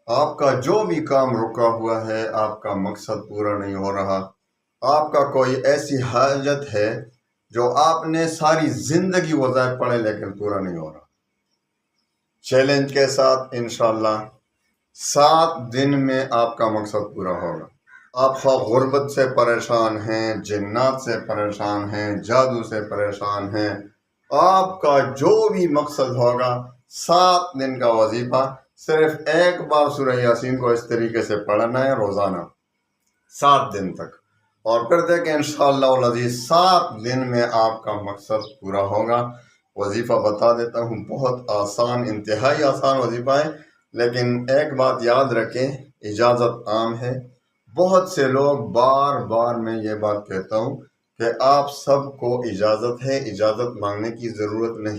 آپ کا جو بھی کام رکا ہوا ہے، آپ کا مقصد پورا نہیں ہو رہا، آپ کا کوئی ایسی حاجت ہے جو آپ نے ساری زندگی وظائف پڑھے لیکن پورا نہیں ہو رہا، چیلنج کے ساتھ انشاءاللہ 7 دن میں آپ کا مقصد پورا ہوگا۔ آپ خواہ غربت سے پریشان ہیں، جنات سے پریشان ہیں، جادو سے پریشان ہیں، آپ کا جو بھی مقصد ہوگا 7 دن کا وظیفہ، صرف ایک بار سورہ یاسین کو اس طریقے سے پڑھنا ہے روزانہ 7 دن تک، اور پھر دیکھیں انشاءاللہ العزیز 7 دن میں آپ کا مقصد پورا ہوگا۔ وظیفہ بتا دیتا ہوں، بہت آسان، انتہائی آسان وظیفہ ہے، لیکن ایک بات یاد رکھیں، اجازت عام ہے۔ بہت سے لوگ بار بار میں یہ بات کہتا ہوں کہ آپ سب کو اجازت ہے، اجازت مانگنے کی ضرورت نہیں،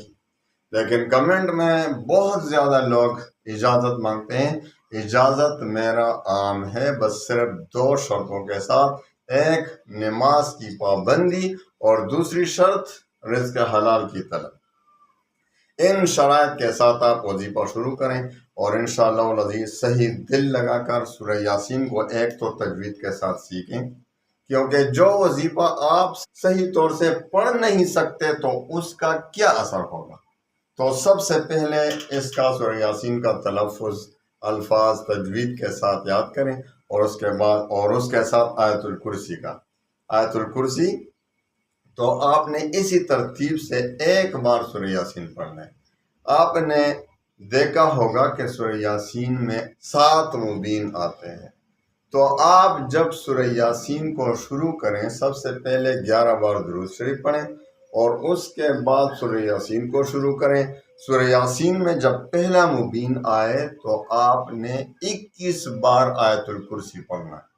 لیکن کمنٹ میں بہت زیادہ لوگ اجازت مانگتے ہیں۔ اجازت میرا عام ہے، بس صرف 2 شرطوں کے ساتھ، ایک نماز کی پابندی اور دوسری شرط رزق حلال کی طلب۔ ان شرائط کے ساتھ آپ وظیفہ شروع کریں، اور انشاءاللہ العزیز صحیح دل لگا کر سورہ یاسین کو ایک تو تجوید کے ساتھ سیکھیں، کیونکہ جو وظیفہ آپ صحیح طور سے پڑھ نہیں سکتے تو اس کا کیا اثر ہوگا۔ تو سب سے پہلے اس کا سورہ یاسین کا تلفظ، الفاظ تجوید کے ساتھ یاد کریں، اور اس کے ساتھ آیت الکرسی کا، آیت الکرسی تو آپ نے اسی ترتیب سے ایک بار سورہ یاسین پڑھنا ہے۔ آپ نے دیکھا ہوگا کہ سورہ یاسین میں 7 مبین آتے ہیں، تو آپ جب سورہ یاسین کو شروع کریں سب سے پہلے 11 بار درود شریف پڑھیں، اور اس کے بعد سورہ یاسین کو شروع کریں۔ سورہ یاسین میں جب پہلا مبین آئے تو آپ نے 21 بار آیت الکرسی پڑھنا ہے۔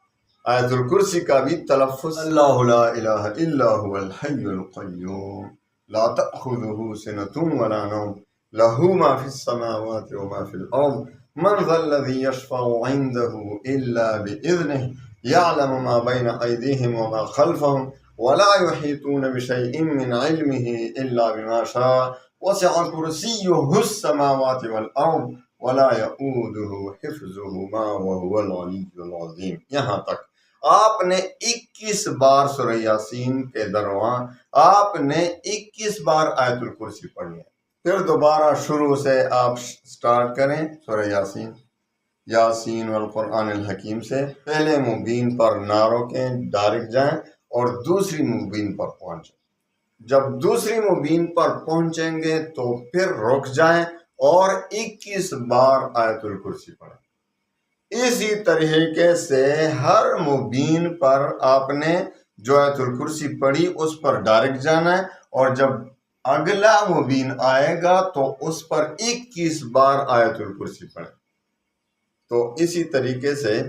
آیت الکرسی کا بھی تلفظ، اللہ لا الہ الا هو الحی القیوم لا تأخذہ سنۃ ولا نوم لہ ما فی السماوات وما فی الارض من ذا الذی یشفع عنده الا بإذنہ یعلم ما بین ایدیہم وما خلفہم ولا یحیطون بشیء من علمہ الا بما شاء وسع کرسیہ السماوات والارض ولا یؤودہ حفظہما وهو العلی العظیم۔ یہاں تک آپ نے 21 بار سورہ یاسین کے درمیان آپ نے 21 بار آیت الکرسی پڑھنی ہے۔ پھر دوبارہ شروع سے آپ سٹارٹ کریں سورہ یاسین، یاسین والقرآن الحکیم سے، پہلے مبین پر نہ روکیں، ڈائریکٹ جائیں اور دوسری مبین پر پہنچیں۔ جب دوسری مبین پر پہنچیں گے تو پھر رک جائیں اور 21 بار آیت الکرسی پڑھیں۔ اسی طریقے سے ہر مبین پر آپ نے جو آیت الکرسی پڑھی اس پر ڈائریکٹ جانا ہے، اور جب اگلا مبین آئے گا تو اس پر 21 بار آیت الکرسی پڑھیں۔ تو اسی طریقے سے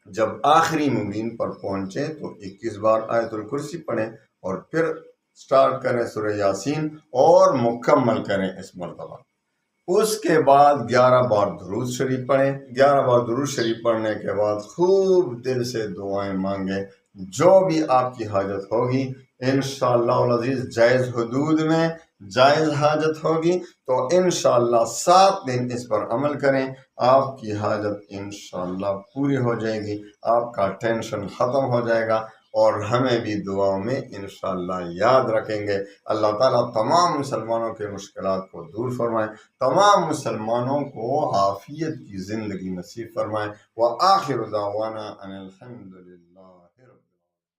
جب آخری مبین پر پہنچے تو 21 بار آیت الکرسی پڑھیں، اور پھر سٹارٹ کریں سورہ یاسین اور مکمل کریں اس مرتبہ۔ اس کے بعد 11 بار درود شریف پڑھیں۔ 11 بار درود شریف پڑھنے کے بعد خوب دل سے دعائیں مانگیں، جو بھی آپ کی حاجت ہوگی انشاءاللہ العزیز، جائز حدود میں جائز حاجت ہوگی تو انشاءاللہ 7 دن اس پر عمل کریں، آپ کی حاجت انشاءاللہ پوری ہو جائے گی، آپ کا ٹینشن ختم ہو جائے گا، اور ہمیں بھی دعاؤں میں انشاءاللہ یاد رکھیں گے۔ اللہ تعالیٰ تمام مسلمانوں کے مشکلات کو دور فرمائے، تمام مسلمانوں کو عافیت کی زندگی نصیب فرمائے۔ وآخر دعوانا ان الحمد للہ رب